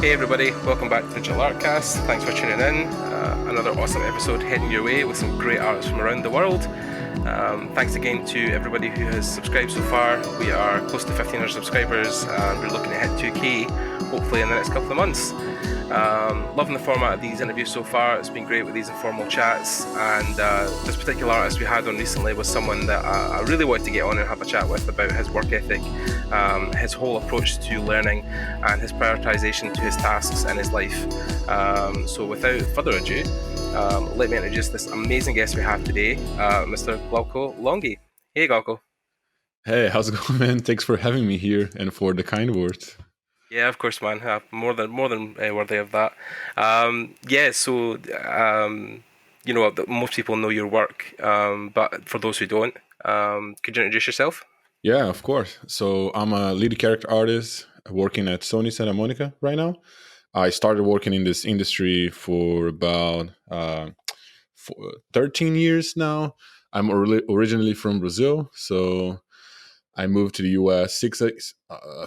Hey everybody, welcome back to Digital Artcast. Thanks for tuning in. Another awesome episode heading your way with some great artists from around the world. Thanks again to everybody who has subscribed so far. We are close to 1,500 subscribers and we're looking to hit 2K hopefully in the next couple of months. Loving the format of these interviews so far. It's been great with these informal chats, and this particular artist we had on recently was someone that I really wanted to get on and have a chat with about his work ethic, his whole approach to learning, and his prioritization to his tasks in his life. So without further ado, let me introduce this amazing guest we have today, Mr. Glauco Longhi. Hey Glauco. Hey, how's it going, man? Thanks for having me here and for the kind words. Yeah, of course, man. More than worthy of that. Most people know your work, but for those who don't, could you introduce yourself? Yeah, of course. So I'm a lead character artist working at Sony Santa Monica right now. I started working in this industry for about 13 years now. I'm originally from Brazil, so I moved to the US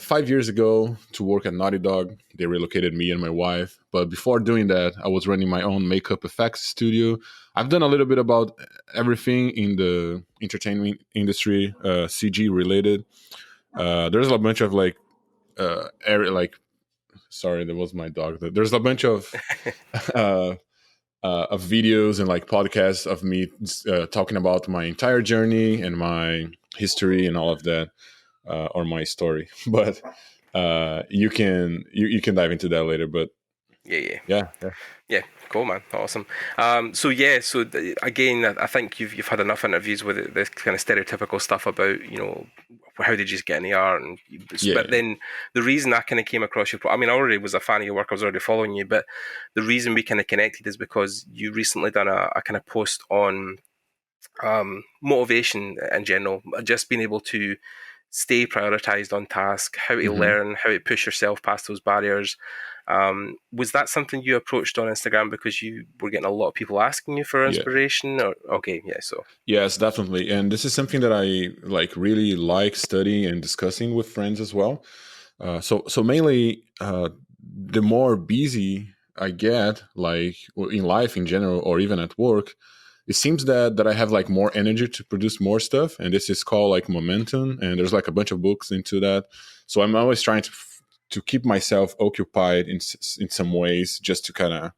5 years ago to work at Naughty Dog. They relocated me and my wife. But before doing that, I was running my own makeup effects studio. I've done a little bit about everything in the entertainment industry, CG related. There's a bunch of sorry, that was my dog. There's a bunch of videos and like podcasts of me talking about my entire journey and my history and all of that, or my story. But you can dive into that later. But Yeah, cool, man, awesome. Again, I think you've had enough interviews with this kind of stereotypical stuff about how did you get in the art, but then the reason I kind of came across you, I mean, I already was a fan of your work, I was already following you, but the reason we kind of connected is because you recently done a kind of post on motivation in general, just being able to stay prioritized on task, how to learn, how to push yourself past those barriers. Was that something you approached on Instagram because you were getting a lot of people asking you for inspiration? Yes, definitely. And this is something that I really like studying and discussing with friends as well. So mainly, the more busy I get, like in life in general, or even at work, it seems that I have like more energy to produce more stuff, and this is called like momentum. And there's like a bunch of books into that. So I'm always trying to keep myself occupied in some ways, just to kind of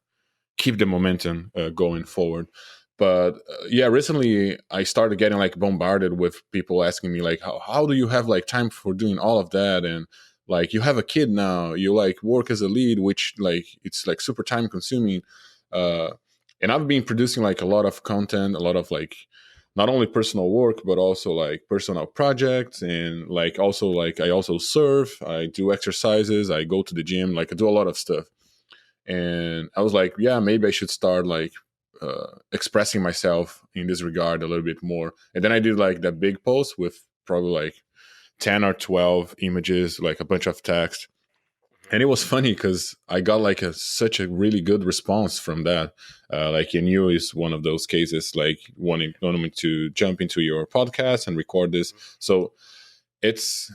keep the momentum going forward. But recently I started getting like bombarded with people asking me like, how do you have like time for doing all of that? And like, you have a kid now, you like work as a lead, which like it's like super time consuming. And I've been producing like a lot of content, a lot of like not only personal work, but also like personal projects. And like also like I also surf, I do exercises, I go to the gym, like I do a lot of stuff. And I was like, yeah, maybe I should start like expressing myself in this regard a little bit more. And then I did like that big post with probably like 10 or 12 images, like a bunch of text. And it was funny because I got like such a really good response from that. Like, and you is one of those cases, like wanting me to jump into your podcast and record this. So it's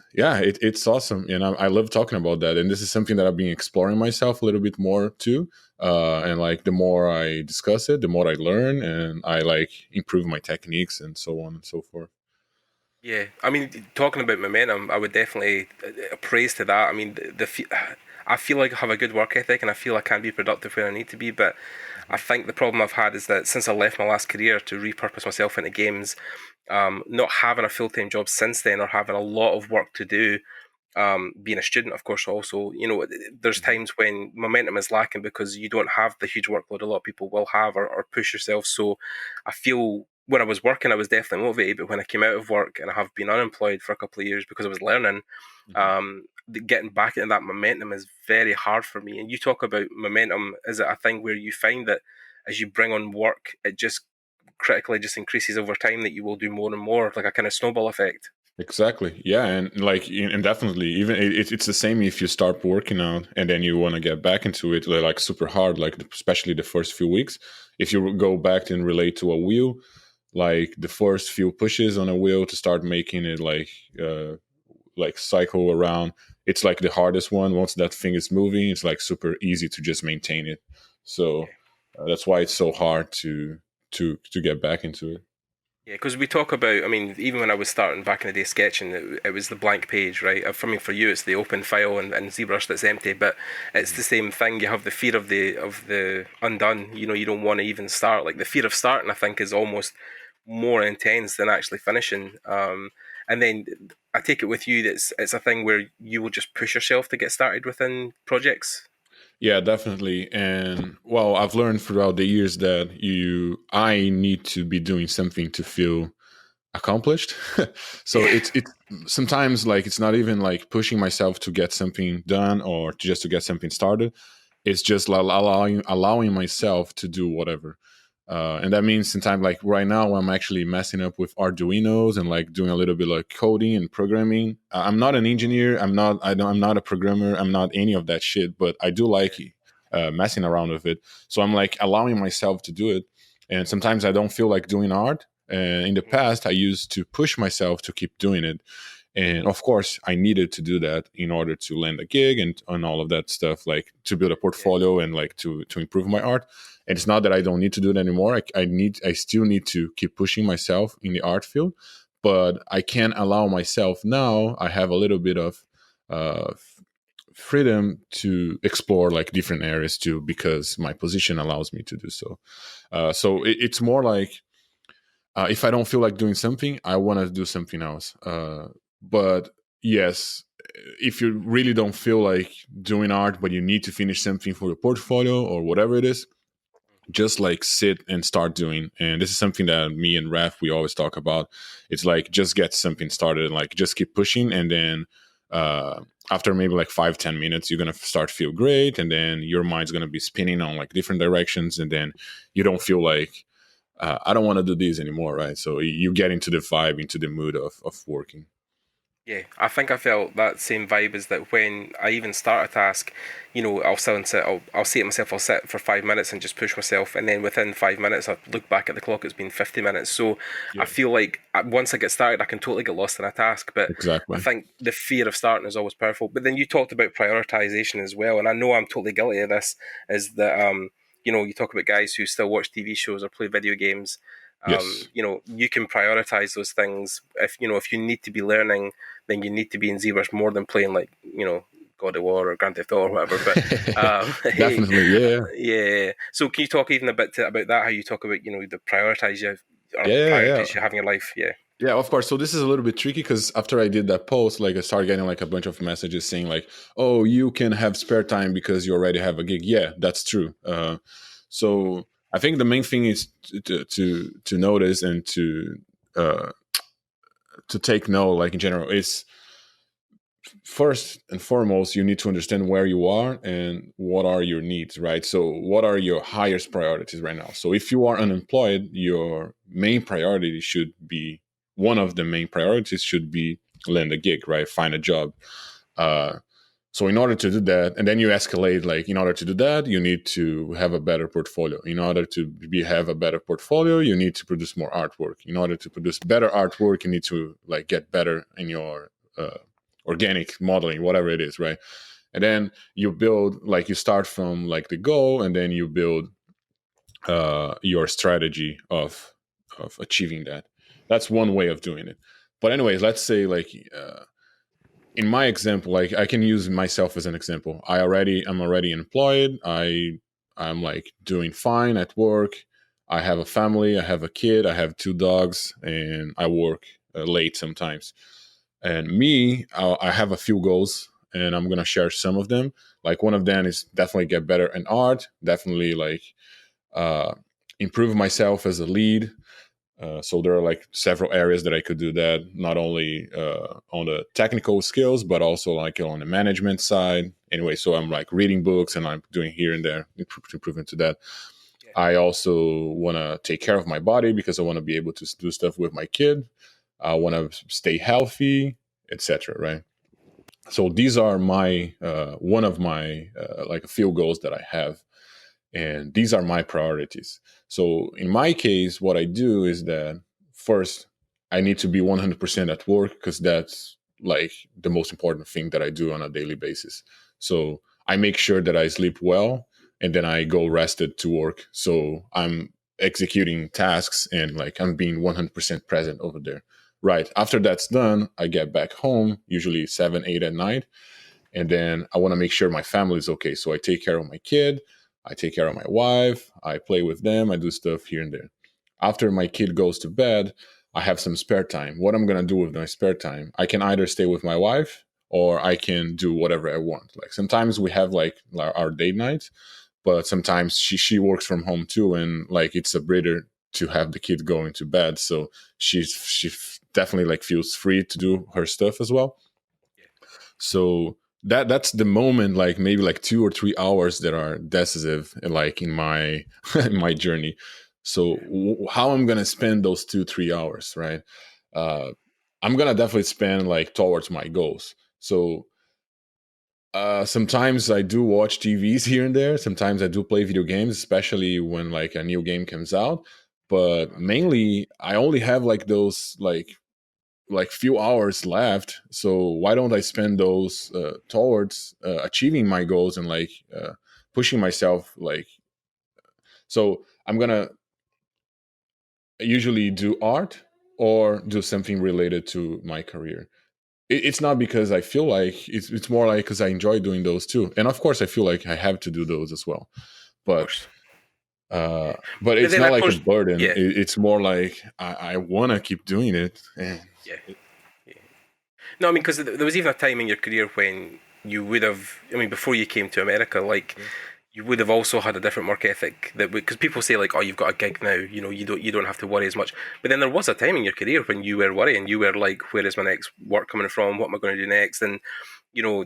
awesome, and I love talking about that. And this is something that I've been exploring myself a little bit more too. And like the more I discuss it, the more I learn, and I like improve my techniques and so on and so forth. Yeah, I mean, talking about momentum, I would definitely praise to that. I mean, I feel like I have a good work ethic, and I feel I can be productive where I need to be. But I think the problem I've had is that since I left my last career to repurpose myself into games, not having a full-time job since then, or having a lot of work to do, being a student, of course, also, there's times when momentum is lacking because you don't have the huge workload a lot of people will have, or push yourself. So I feel when I was working, I was definitely motivated, but when I came out of work and I have been unemployed for a couple of years because I was learning, getting back into that momentum is very hard for me. And you talk about momentum. Is it a thing where you find that as you bring on work, it just critically just increases over time, that you will do more and more, like a kind of snowball effect? Exactly. Yeah, and like, and definitely, even it's the same if you start working out and then you want to get back into it like super hard, like especially the first few weeks. If you go back and relate to a wheel, like the first few pushes on a wheel to start making it like like cycle around, it's like the hardest one. Once that thing is moving, it's like super easy to just maintain it. So Yeah. that's why it's so hard to get back into it. Yeah, because we talk about, I mean, even when I was starting back in the day sketching, it was the blank page, right? For me, for you, it's the open file and ZBrush that's empty, but it's the same thing. You have the fear of the undone. You know, you don't want to even start. Like the fear of starting, I think, is almost more intense than actually finishing. And then I take it with you that it's a thing where you will just push yourself to get started within projects. Yeah, definitely. And well, I've learned throughout the years that I need to be doing something to feel accomplished. So Yeah, it's sometimes like it's not even like pushing myself to get something done or just to get something started. It's just allowing myself to do whatever. And that means sometimes like right now I'm actually messing up with Arduinos and like doing a little bit like coding and programming. I'm not an engineer. I'm not a programmer. I'm not any of that shit. But I do like messing around with it. So I'm like allowing myself to do it. And sometimes I don't feel like doing art. And in the past, I used to push myself to keep doing it. And of course, I needed to do that in order to land a gig and all of that stuff, like to build a yeah, portfolio and like to improve my art. And it's not that I don't need to do it anymore. I still need to keep pushing myself in the art field, but I can allow myself now. I have a little bit of uh, freedom to explore like different areas too, because my position allows me to do so. It's more like if I don't feel like doing something, I want to do something else. But yes, if you really don't feel like doing art, but you need to finish something for your portfolio or whatever it is, just like sit and start doing. And this is something that me and Raf, we always talk about. It's like just get something started and like just keep pushing. And then after maybe like 5-10 minutes, you're going to start to feel great. And then your mind's going to be spinning on like different directions. And then you don't feel like, I don't want to do this anymore, right? So you get into the vibe, into the mood of working. yeah. I think I felt that same vibe is that when I even start a task, you know, I'll say to myself, I'll sit for 5 minutes and just push myself, and then within 5 minutes, I look back at the clock, it's been 50 minutes. So I Yeah, feel like once I get started, I can totally get lost in a task. But I exactly. think the fear of starting is always powerful. But then you talked about prioritization as well, and I know I'm totally guilty of this. Is that you know, you talk about guys who still watch TV shows or play video games. Yes. You know, you can prioritize those things. If you know, if you need to be learning, then you need to be in ZBrush more than playing like, you know, God of War or Grand Theft Auto or whatever. But hey, Definitely, yeah. yeah. So can you talk even a bit about that? How you talk about, you know, the Yeah, yeah, yeah. priorities you have in your life? Yeah, Yeah, of course. So this is a little bit tricky because after I did that post, like I started getting like a bunch of messages saying like, "Oh, you can have spare time because you already have a gig." Yeah, that's true. So I think the main thing is to notice and uh, to take note, like in general, is first and foremost, you need to understand where you are and what are your needs, right? So, what are your highest priorities right now? So, if you are unemployed, your main priority should be one of the main priorities should be land a gig, right? Find a job. Uh, so, in order to do that, and then you escalate, like, in order to do that, you need to have a better portfolio. In order to have a better portfolio, you need to produce more artwork. In order to produce better artwork, you need to like get better in your organic modeling, whatever it is, right? And then you build like you start from like the goal, and then you build your strategy of achieving that. That's one way of doing it. But anyways, let's say like in my example, like I can use myself as an example. I'm already employed. I'm like doing fine at work. I have a family. I have a kid. I have two dogs, and I work late sometimes. And me, I have a few goals, and I'm gonna share some of them. Like one of them is definitely get better in art. Definitely like uh, improve myself as a lead. So there are like several areas that I could do that, not only on the technical skills, but also like on the management side. Anyway, so I'm like reading books and I'm doing here and there, improving to that. yeah, I also want to take care of my body because I want to be able to do stuff with my kid. I want to stay healthy, etc. Right. So these are my one of my like a few goals that I have, and these are my priorities. So in my case, what I do is that first I need to be 100% at work because that's like the most important thing that I do on a daily basis. So I make sure that I sleep well, and then I go rested to work. So I'm executing tasks and like I'm being 100% present over there. Right. After that's done, I get back home, usually 7, 8 at night. And then I want to make sure my family is okay. So I take care of my kid, I take care of my wife, I play with them, I do stuff here and there. After my kid goes to bed, I have some spare time. What I'm going to do with my spare time, I can either stay with my wife or I can do whatever I want. Like sometimes we have like our date nights, but sometimes she works from home too, and like it's a breather to have the kid going to bed. So she definitely like feels free to do her stuff as well. So that's the moment, like maybe like 2 or 3 hours that are decisive, like in my in my journey. So how I'm gonna spend those 2 3 hours, right? Uh, I'm gonna definitely spend like towards my goals. So sometimes I do watch TVs here and there. Sometimes I do play video games, especially when like a new game comes out. But mainly, I only have like those like few hours left. So why don't I spend those towards achieving my goals and like pushing myself? Like, so I'm gonna usually do art or do something related to my career. It's not because I feel like it's more like because I enjoy doing those too, and of course I feel like I have to do those as well. Of But course. but But it's then not I like a suppose, burden. yeah, It's more like I want to keep doing it. And yeah, yeah. No, I mean, because there was even a time in your career when you would have, I mean, before you came to America, like you would have also had a different work ethic that because people say like, oh, you've got a gig now, you know, you don't have to worry as much. But then there was a time in your career when you were worrying, you were like, where is my next work coming from? What am I going to do next? And you know,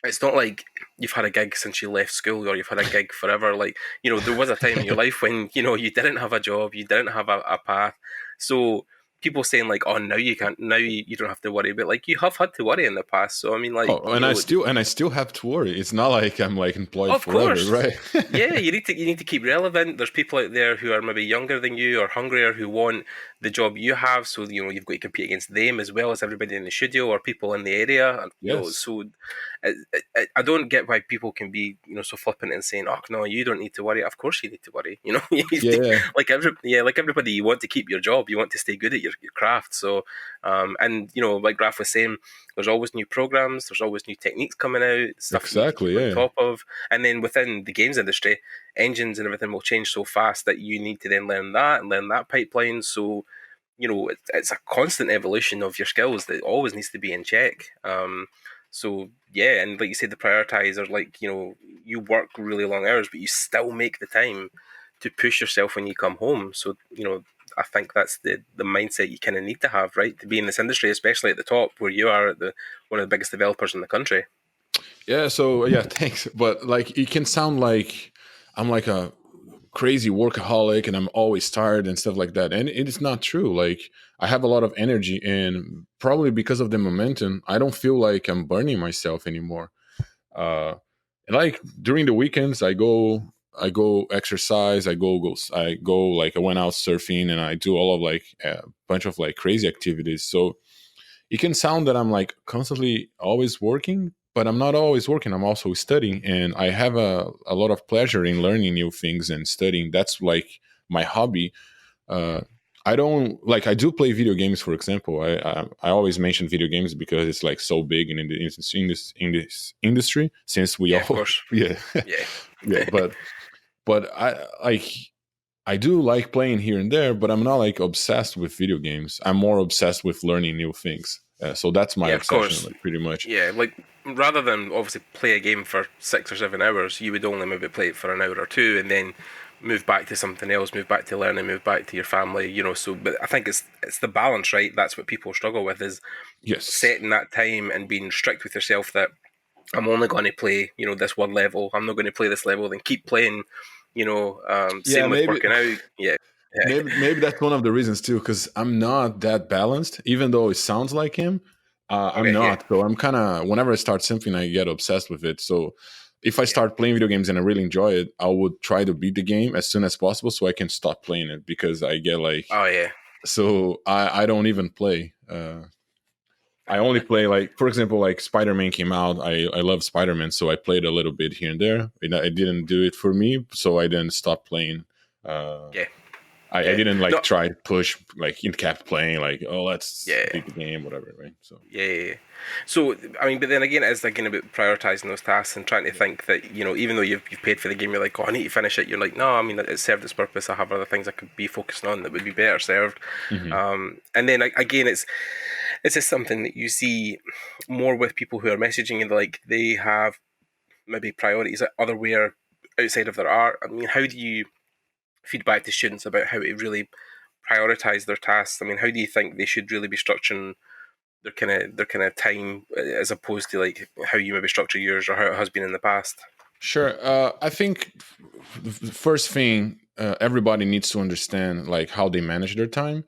it's not like you've had a gig since you left school or you've had a gig forever. Like, you know, there was a time in your life when, you know, you didn't have a job, you didn't have a path. So people saying like, oh, now you can't, now you don't have to worry. But like, you have had to worry in the past. So, I mean, like, oh, you know, and I still have to worry. It's not like I'm like employed of forever, course. right? Yeah, you need to keep relevant. There's people out there who are maybe younger than you or hungrier who want the job you have. So, you know, you've got to compete against them as well as everybody in the studio or people in the area. And, you know, Yes, so I don't get why people can be, you know, so flippant and saying, "Oh no, you don't need to worry." Of course, you need to worry. You know, yeah, like everybody, you want to keep your job. You want to stay good at your craft. So, and you know, like Graf was saying, there's always new programs. There's always new techniques coming out. Stuff that you need to exactly, keep on yeah, top of. And then within the games industry, engines and everything will change so fast that you need to then learn that and learn that pipeline. So, you know, it's a constant evolution of your skills that always needs to be in check. So yeah, and like you said, the prioritizer, like, you know, you work really long hours, but you still make the time to push yourself when you come home. So, you know, I think that's the mindset you kind of need to have, right, to be in this industry, especially at the top where you are at the one of the biggest developers in the country. yeah. So yeah, thanks. But like, it can sound like I'm like a crazy workaholic and I'm always tired and stuff like that, and it is not true. Like, I have a lot of energy, and probably because of the momentum, I don't feel like I'm burning myself anymore. Uh, and like during the weekends, I go exercise. I go like I went out surfing, and I do all of like a bunch of like crazy activities. So it can sound that I'm like constantly always working, but I'm not always working. I'm also studying, and I have a lot of pleasure in learning new things and studying. That's like my hobby. uh, I don't like. I do play video games, for example. I always mention video games because it's like so big in this industry. Since we Yeah, of all, course. yeah, Yeah. yeah. But I like I do like playing here and there, but I'm not like obsessed with video games. I'm more obsessed with learning new things. So that's my Yeah, of obsession, course. like pretty much. Yeah, like rather than obviously play a game for 6 or 7 hours, you would only maybe play it for an hour or two, and then move back to something else, move back to learning, move back to your family. You know, so but I think it's the balance, right? That's what people struggle with is Yes. setting that time and being strict with yourself that I'm only going to play, you know, this one level. I'm not going to play this level. Then keep playing. You know, Yeah, same with maybe working out. Yeah, yeah. maybe that's one of the reasons too, because I'm not that balanced. Even though it sounds like him, I'm Okay, yeah. not. So I'm kind of whenever I start something, I get obsessed with it. So if I Yeah. start playing video games and I really enjoy it, I would try to beat the game as soon as possible so I can stop playing it because I get like Oh yeah. so I don't even play. I only play, like, for example, like Spider-Man came out. I love Spider-Man, so I played a little bit here and there. It didn't do it for me, so I didn't stop playing. Uh, Yeah, I yeah. didn't like No, try to push, like, it kept playing, like, oh, let's yeah. beat the game, whatever, right? So Yeah, yeah, yeah. So, I mean, but then again, it's again about prioritizing those tasks and trying to think that, even though you've paid for the game, you're like, oh, I need to finish it. You're like, no, I mean, it served its purpose. I have other things I could be focusing on that would be better served. hmm And then again, it's just something that you see more with people who are messaging and like they have maybe priorities otherwhere outside of their art. I mean, how do you feedback to students about how to really prioritize their tasks? I mean, how do you think they should really be structuring their kind of time as opposed to like how you maybe structure yours or how it has been in the past? sure. I think the first thing, everybody needs to understand, like, how they manage their time.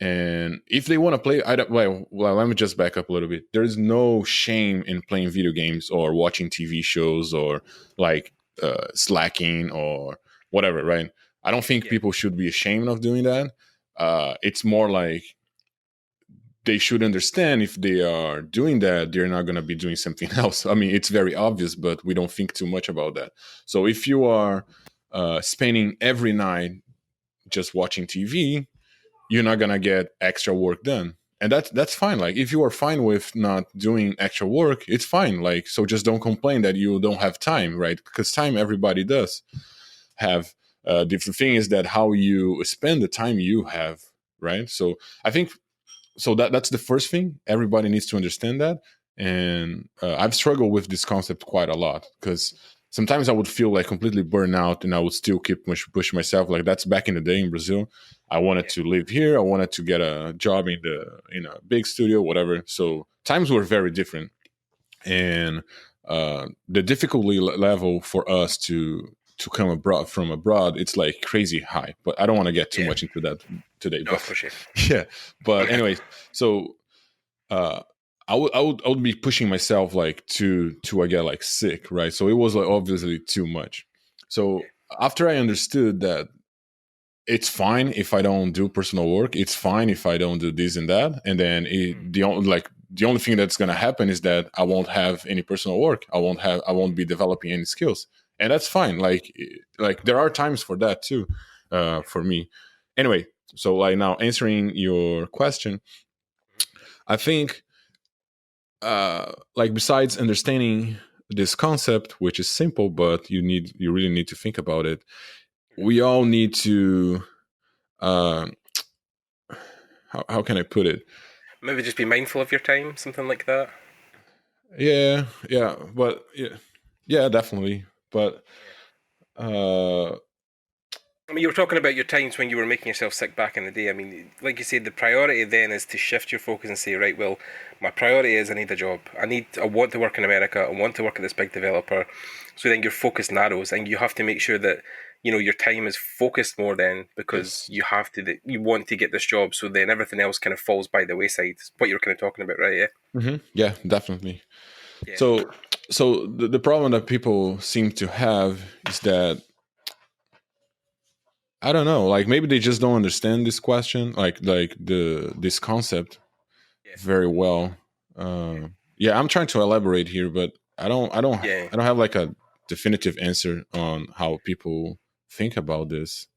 And if they want to play, I don't, well, let me just back up a little bit. There's no shame in playing video games or watching TV shows or like slacking or whatever, right? I don't think Yeah, people should be ashamed of doing that. It's more like they should understand, if they are doing that, they're not going to be doing something else. I mean, it's very obvious, but we don't think too much about that. So if you are spending every night just watching TV, you're not gonna get extra work done, and that's fine. Like, if you are fine with not doing extra work, it's fine. Like, so just don't complain that you don't have time, right? Because time, everybody does have. The thing is that how you spend the time you have, right? So I think, so that's the first thing. Everybody needs to understand that. And I've struggled with this concept quite a lot, because sometimes I would feel like completely burned out, and I would still keep push myself. Like, that's back in the day in Brazil. I wanted yeah, to live here. I wanted to get a job in a big studio, whatever. So times were very different. And the difficulty level for us to come abroad from abroad, it's like crazy high. But I don't want to get too yeah. much into that today. No, But for sure. yeah. But anyways, so uh I would be pushing myself, like, to I get like sick, right? So it was like obviously too much. Yeah, So after I understood that it's fine if I don't do personal work, it's fine if I don't do this and that, and then the only thing that's gonna happen is that I won't have any personal work. I won't be developing any skills, and that's fine. Like there are times for that too, for me. Anyway, so, like, now answering your question, I think, like, besides understanding this concept, which is simple, but you really need to think about it. We all need to, uh, how can I put it? maybe just be mindful of your time, something like that. Yeah, yeah, but yeah, definitely. But Yeah. uh, I mean, you were talking about your times when you were making yourself sick back in the day. I mean, like you said, the priority then is to shift your focus and say, right, well, my priority is I need a job. I want to work in America. I want to work at this big developer. So then your focus narrows, and you have to make sure that your time is focused more then because yes, you want to get this job. So then everything else kind of falls by the wayside. It's what you're kind of talking about, right? Yeah. yeah, definitely. Yeah. So the problem that people seem to have is that, I don't know, like, maybe they just don't understand this question, like this concept Yeah. very well. Uh, yeah, I'm trying to elaborate here, but Yeah. I don't have like a definitive answer on how people think about this.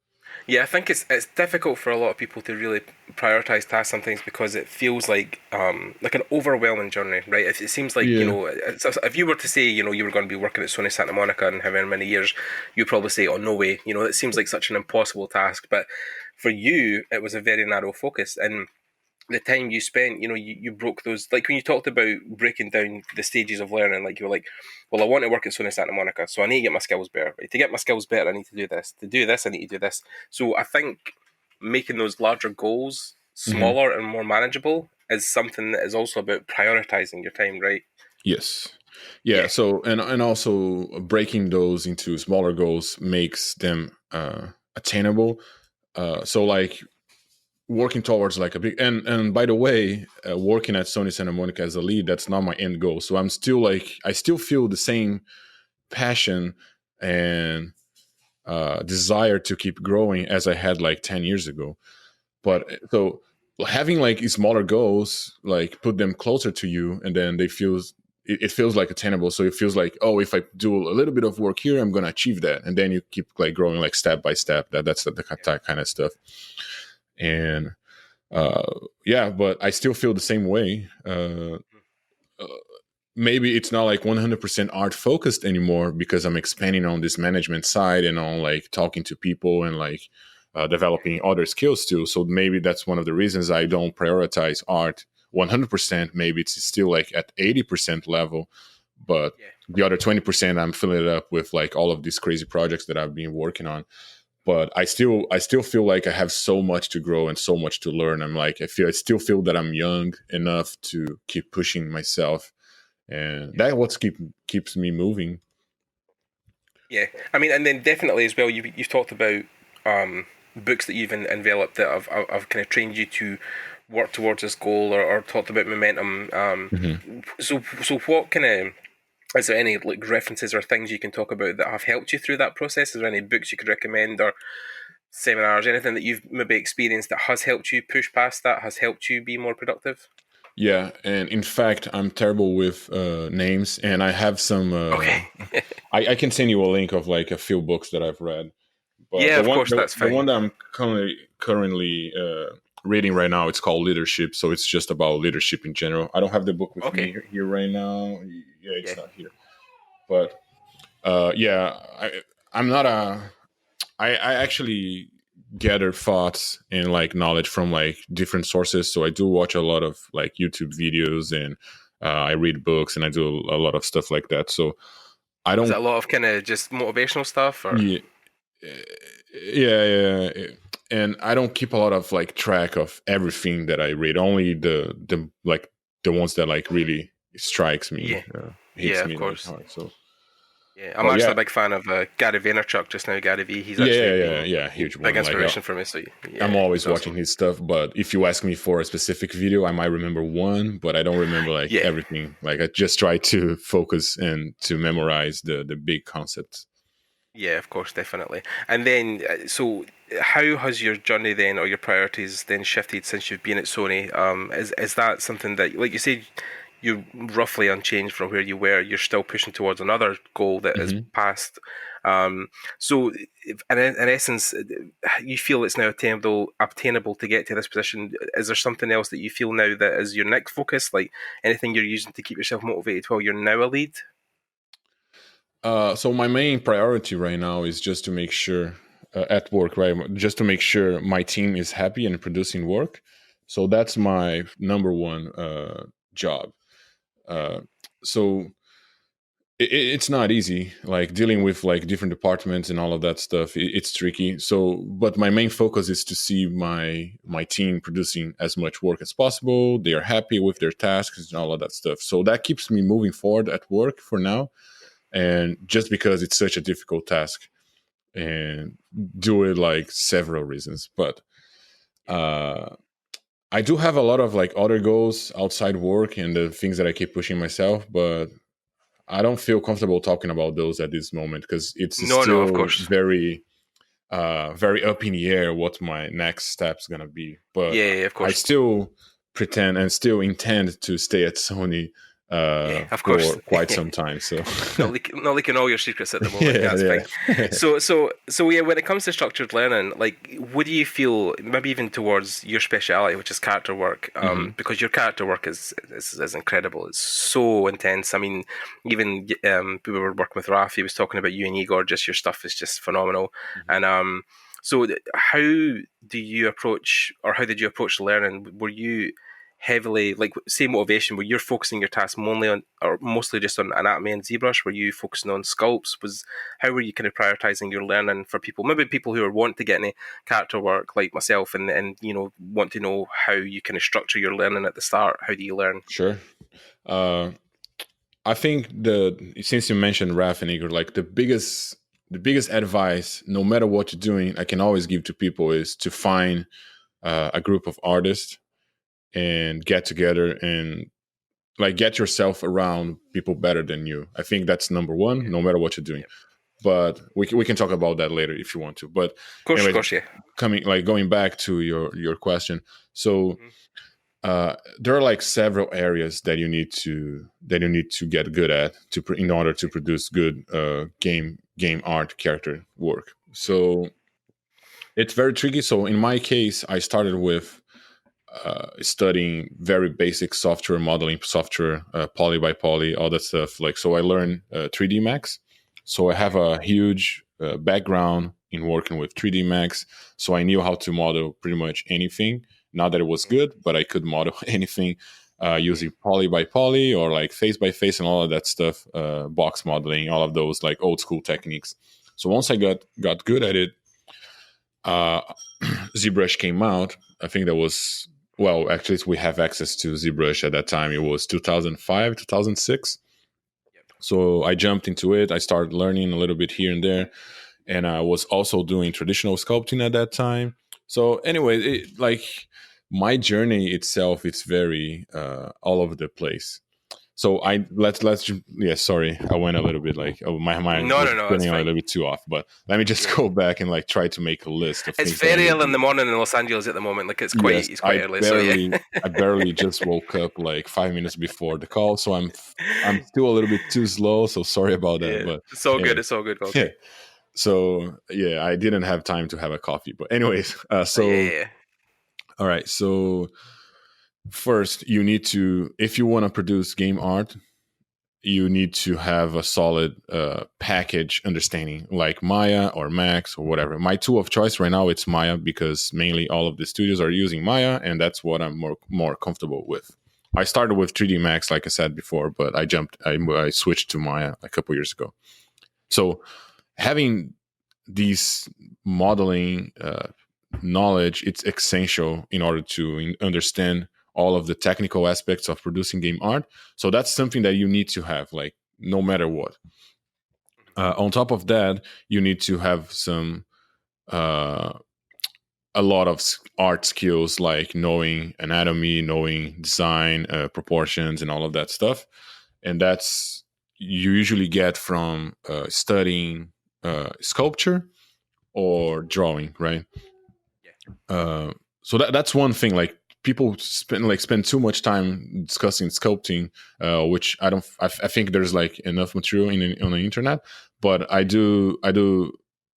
Yeah, I think it's difficult for a lot of people to really prioritize tasks sometimes because it feels like an overwhelming journey, right? It seems like Yeah. if you were to say you were going to be working at Sony Santa Monica and however many years, you'd probably say, oh no way, it seems like such an impossible task. But for you, it was a very narrow focus, and the time you spent, you broke those, like when you talked about breaking down the stages of learning, like you were like, well, I want to work at Sony Santa Monica, so I need to get my skills better. Right? To get my skills better, I need to do this. To do this, I need to do this. So I think making those larger goals hmm smaller and more manageable is something that is also about prioritizing your time, right? Yes. Yeah. Yeah, So, and also breaking those into smaller goals makes them attainable. So, like, working towards like a big, and by the way, working at Sony Santa Monica as a lead, that's not my end goal. So I'm still like, I still feel the same passion and desire to keep growing as I had like 10 years ago. right. But so having like smaller goals, like put them closer to you, and then it feels like attainable. So it feels like, oh, if I do a little bit of work here, I'm gonna achieve that, and then you keep like growing like step by step. That's that kind of stuff. And yeah, but I still feel the same way. Maybe it's not like 100% art focused anymore because I'm expanding on this management side and on like talking to people and like developing other skills too. So maybe that's one of the reasons I don't prioritize art 100%. Maybe it's still like at 80% level, but the other 20% I'm filling it up with like all of these crazy projects that I've been working on. But I still feel like I have so much to grow and so much to learn. I still feel that I'm young enough to keep pushing myself, and that keeps me moving. Yeah, I mean, and then definitely as well, you've talked about books that you've enveloped that have kind of trained you to work towards this goal, or talked about momentum. So what kind of, is there any like references or things you can talk about that have helped you through that process? Is there any books you could recommend, or seminars, anything that you've maybe experienced that has helped you push past that, has helped you be more productive? Yeah, and in fact, I'm terrible with names, and I have some. Okay. I can send you a link of like a few books that I've read. But Yeah, of course, that's the one fine. that I'm currently reading right now, it's called Leadership. So it's just about leadership in general. I don't have the book with Okay. me here right now. Yeah, it's Yeah. not here. But yeah, I'm not a. I actually gather thoughts and like knowledge from like different sources. So I do watch a lot of like YouTube videos, and I read books, and I do a lot of stuff like that. So I Was it don't. a lot of kind of just motivational stuff, or? Yeah, yeah. And I don't keep a lot of like track of everything that I read. Only the like the ones that like really strikes me, Yeah. Yeah, hits of me like course. hard. So, Yeah, I'm but actually yeah, a big fan of Gary Vaynerchuk just now. Gary V, he's yeah, actually yeah, been yeah, a huge big one. Like inspiration for me. So I'm yeah, always he's watching awesome. his stuff. But if you ask me for a specific video, I might remember one, but I don't remember like Yeah, everything. Like I just try to focus and to memorize the big concepts. yeah, of course, definitely. And then, so how has your journey then, or your priorities then shifted since you've been at Sony? Is that something that, like you said, you're roughly unchanged from where you were? You're still pushing towards another goal that is Hmm. past. So, in essence, you feel it's now obtainable to get to this position. Is there something else that you feel now that is your next focus? Like anything you're using to keep yourself motivated while you're now a lead? So my main priority right now is just to make sure at work, right? Just to make sure my team is happy and producing work. So that's my number one job. Uh, so it's not easy, like dealing with like different departments and all of that stuff. It's tricky. So, but my main focus is to see my team producing as much work as possible. They are happy with their tasks and all of that stuff. So that keeps me moving forward at work for now, and just because it's such a difficult task and do it like several reasons. But uh I do have a lot of like other goals outside work and the things that I keep pushing myself, but I don't feel comfortable talking about those at this moment because it's No, no, of still course. very up in the air what my next step's gonna be. But Yeah, of I course. still pretend and still intend to stay at Sony Yeah, of course. for quite some time. So Not leaking all your secrets at the moment. yeah, That's fine. yeah. So yeah. When it comes to structured learning, like, what do you feel? Maybe even towards your speciality, which is character work, Hmm. because your character work is incredible. It's so intense. I mean, even we were working with Raf. He was talking about you and Igor. Just your stuff is just phenomenal. Hmm. And so how do you approach, or how did you approach learning? Were you heavily, like, say motivation, where you're focusing your task mainly on, or mostly just on anatomy and ZBrush? Were you focusing on sculpts? Was How were you kind of prioritizing your learning for people, maybe people who are wanting to get into character work like myself, and want to know how you kind of structure your learning at the start? How do you learn? Sure. Uh, I think the since you mentioned Raf and Igor, like the biggest advice, no matter what you're doing, I can always give to people is to find a group of artists and get together and like get yourself around people better than you. I think that's number one, Yeah, no matter what you're doing. yeah, but we can talk about that later if you want to. But Of anyways, course, yeah. going back to your question. So Mm-hmm. there are like several areas that you need to get good at in order to produce good game art character work. So it's very tricky. So in my case, I started with studying very basic software modeling, software, poly by poly, all that stuff. Like, so I learned 3D Max. So I have a huge background in working with 3D Max. So I knew how to model pretty much anything. Not that it was good, but I could model anything using poly by poly or like face by face and all of that stuff, box modeling, all of those like old school techniques. So once I got good at it, uh, ZBrush came out. I think that was, well, actually, we have access to ZBrush at that time. It was 2005, 2006. So I jumped into it. I started learning a little bit here and there. And I was also doing traditional sculpting at that time. So anyway, like my journey itself, it's very all over the place. So I let's yeah, sorry, I went a little bit like, oh, my mind No, was no, no, it's spinning a fine. little bit too off. But let me just Yeah. go back and like try to make a list of It's things that I very need early to in do. the morning in Los Angeles at the moment. Like Yes, it's quite early. So yeah. I barely just woke up like 5 minutes before the call, so I'm still a little bit too slow. So sorry about that. Yeah, But it's all good. anyway, It's all good. yeah. Okay. So yeah, I didn't have time to have a coffee. But anyways, Yeah, so yeah, all right. So first, you need to, if you want to produce game art, you need to have a solid package understanding like Maya or Max or whatever. My tool of choice right now, it's Maya, because mainly all of the studios are using Maya, and that's what I'm more comfortable with. I started with 3D Max, like I said before, but I switched to Maya a couple years ago. So having these modeling knowledge, it's essential in order to understand all of the technical aspects of producing game art. So that's something that you need to have, like, no matter what. On top of that, you need to have some uh, a lot of art skills, like knowing anatomy, knowing design, proportions, and all of that stuff. And that's you usually get from studying sculpture or drawing, right? yeah. Uh, so that's one thing. Like, people spend too much time discussing sculpting, which I don't. I think there's like enough material on the internet, but I do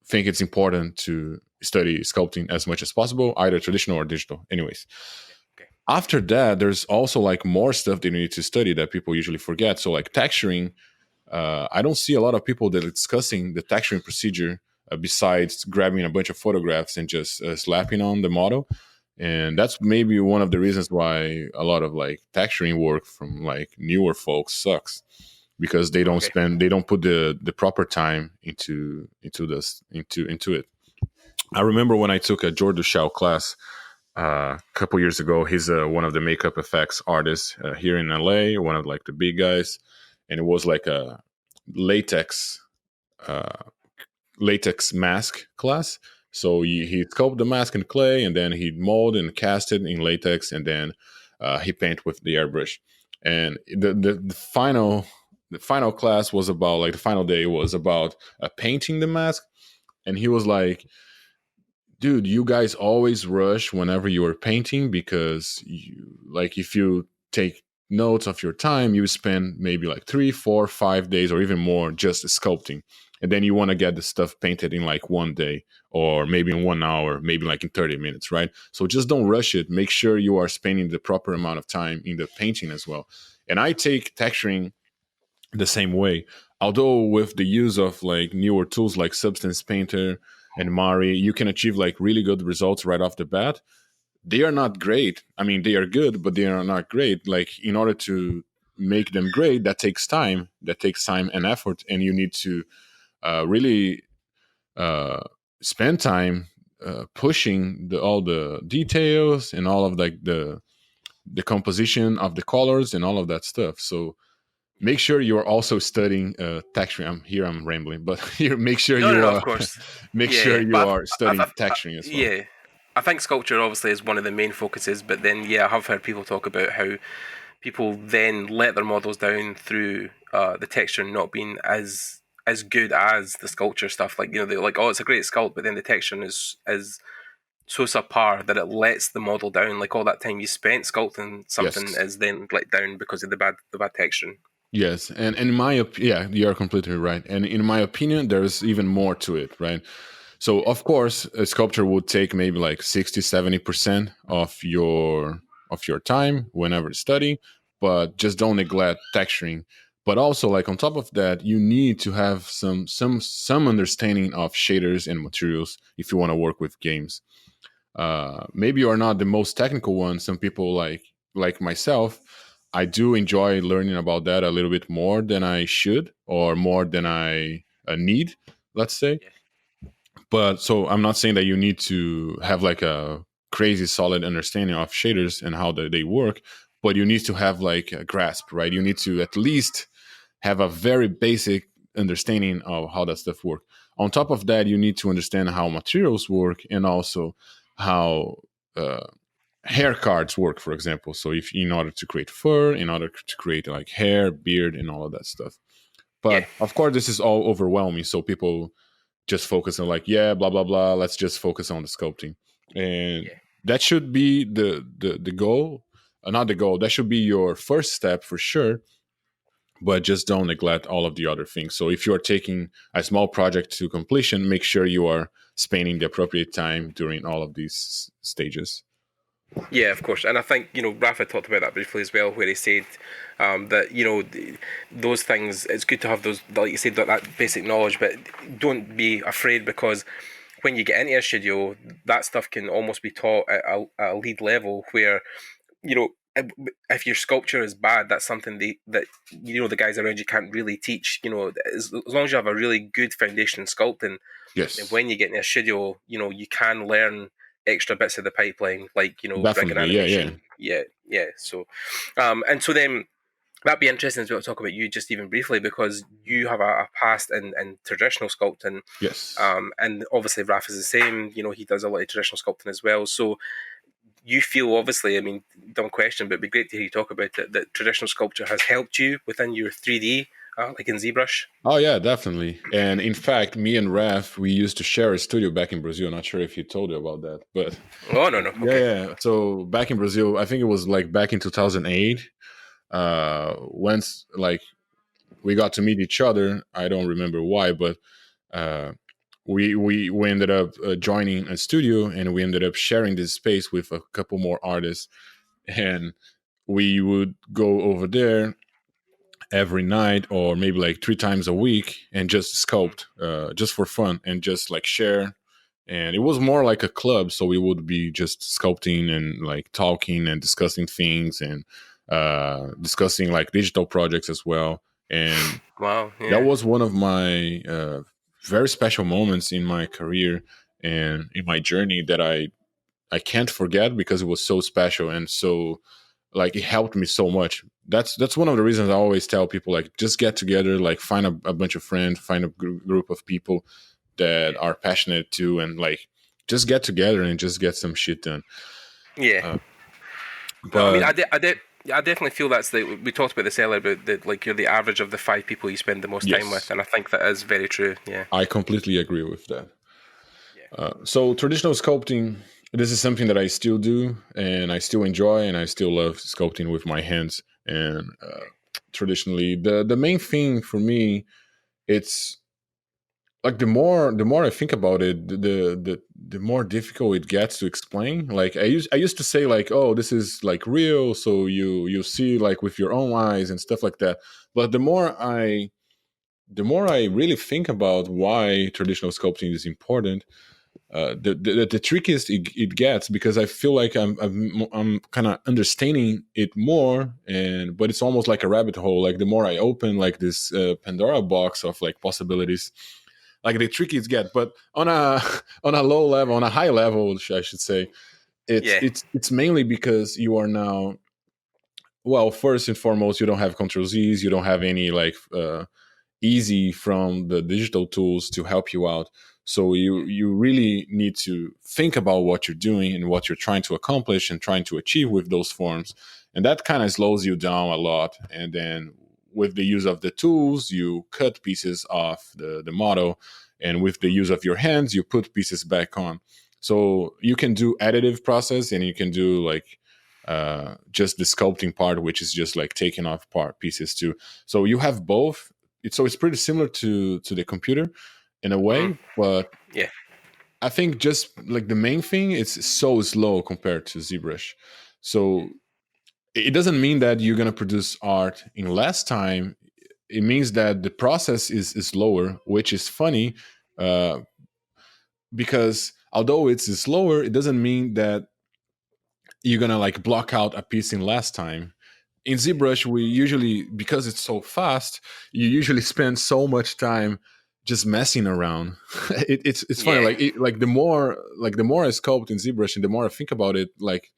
think it's important to study sculpting as much as possible, either traditional or digital. Anyways, Yeah. Okay. after that, there's also like more stuff that you need to study that people usually forget. So like texturing, I don't see a lot of people that are discussing the texturing procedure besides grabbing a bunch of photographs and just slapping on the model. And that's maybe one of the reasons why a lot of like texturing work from like newer folks sucks, because Okay. they don't put the proper time into it. I remember when I took a Jordan Shao class a couple years ago. He's one of the makeup effects artists here in LA, one of like the big guys, and it was like a latex uh, latex mask class. So he sculpted the mask in clay, and then he mold and cast it in latex, and then he paint with the airbrush. And the final class was about, like, the final day was about painting the mask, and he was like, dude, you guys always rush whenever you are painting, because like, if you take notes of your time, you spend maybe like 3, 4, 5 days or even more just sculpting, and then you want to get the stuff painted in like one day, or maybe in 1 hour, maybe like in 30 minutes, right? So just don't rush it. Make sure you are spending the proper amount of time in the painting as well. And I take texturing the same way. Although with the use of like newer tools like Substance Painter and Mari, you can achieve like really good results right off the bat. They are not great. I mean, they are good, but they are not great. Like, in order to make them great, that takes time. That takes time and effort, and you need to really uh, spend time pushing all the details and all of like the composition of the colors and all of that stuff. So make sure you are also studying texturing. I'm rambling, but here, make sure No, no, you no. Of are course. make Yeah, sure yeah. you But are studying texturing as well. yeah, I think sculpture obviously is one of the main focuses. But then, yeah, I have heard people talk about how people then let their models down through the texture not being as as good as the sculpture stuff. Like, they're like, oh, it's a great sculpt, but then the texture is so subpar that it lets the model down. Like, all that time you spent sculpting something Yes. is then let down because of the bad texturing. Yes, and in my yeah, you're completely right. And in my opinion, there's even more to it, right? So of course, a sculpture would take maybe like 60-70% of your time whenever you study, but just don't neglect texturing. But also, like on top of that, you need to have some understanding of shaders and materials if you want to work with games. Maybe you are not the most technical one. Some people like myself, I do enjoy learning about that a little bit more than I should or more than I need, let's say. Yeah, But so I'm not saying that you need to have like a crazy solid understanding of shaders and how they work, but you need to have like a grasp, right? You need to at least have a very basic understanding of how that stuff works. On top of that, you need to understand how materials work and also how uh, hair cards work, for example. So if in order to create fur, in order to create like hair, beard, and all of that stuff. yeah, But of course, this is all overwhelming. So people just focus on like, yeah, blah blah blah. Let's just focus on the sculpting, and yeah. that should be the goal. Not the goal. That should be your first step for sure. But just don't neglect all of the other things. So if you are taking a small project to completion, make sure you are spending the appropriate time during all of these stages. Yeah, of course. And I think, Rafa talked about that briefly as well, where he said that, those things, it's good to have those, like you said, that basic knowledge, but don't be afraid, because when you get into a studio, that stuff can almost be taught at a lead level where, you know, if your sculpture is bad, that's something that the guys around you can't really teach. As long as you have a really good foundation in sculpting, then Yes, when you get in a studio, you can learn extra bits of the pipeline, like rig and definitely. Yeah, yeah. animation. Yeah, yeah. So, and so then that'd be interesting as well to talk about you just even briefly, because you have a past in traditional sculpting, Yes. and obviously Raf is the same. He does a lot of traditional sculpting as well. So you feel, obviously, I mean, dumb question, but it'd be great to hear you talk about it, that traditional sculpture has helped you within your 3D, like in ZBrush. Oh yeah, definitely. And in fact, me and Raf, we used to share a studio back in Brazil. Not sure if he told you about that, but Oh, no, no. yeah, Okay. yeah. So back in Brazil, I think it was like back in 2008. Once like we got to meet each other. I don't remember why, but uh, we ended up joining a studio, and we ended up sharing this space with a couple more artists, and we would go over there every night or maybe like 3 times a week and just sculpt just for fun and just like share. And it was more like a club, so we would be just sculpting and like talking and discussing things and discussing like digital projects as well. And Wow. that Yeah. was one of my very special moments in my career and in my journey that I can't forget because it was so special and so like it helped me so much. That's one of the reasons I always tell people like just get together, like find a bunch of friends, find a group of people that are passionate too, and like just get together and just get some shit done. Yeah. Uh, No, I mean, but I definitely feel that's we talked about this earlier, about like you're the average of the 5 people you spend the most time with, yes, and I think that is very true. Yeah. I completely agree with that. Yeah. So traditional sculpting, this is something that I still do and I still enjoy and I still love sculpting with my hands. And traditionally, the main thing for me, it's like the more I think about it, the more difficult it gets to explain. Like I used to say like, oh, this is like real, so you see like with your own eyes and stuff like that. But the more I really think about why traditional sculpting is important, the trickiest it gets because I feel like I'm kind of understanding it more, and but it's almost like a rabbit hole. Like the more I open like this Pandora box of like possibilities, like the trickiest get. But on a on a low level, on a high level, I should say, it's Yeah. it's it's mainly because you are now, well, first and foremost, you don't have Control Z's, you don't have any like easy from the digital tools to help you out. So you really need to think about what you're doing and what you're trying to accomplish and trying to achieve with those forms, and that kind of slows you down a lot. And then with the use of the tools, you cut pieces off the model, and with the use of your hands, you put pieces back on. So you can do additive process, and you can do like just the sculpting part, which is just like taking off part pieces too. So you have both. It's pretty similar to the computer in a way, but Yeah. I think just like the main thing, it's so slow compared to ZBrush. So it doesn't mean that you're gonna produce art in less time. It means that the process is slower, which is funny, uh, because although it's slower, it doesn't mean that you're gonna like block out a piece in less time. In ZBrush, we usually, because it's so fast, you usually spend so much time just messing around. It's funny, Yeah. like the more I sculpt in ZBrush and the more I think about it, like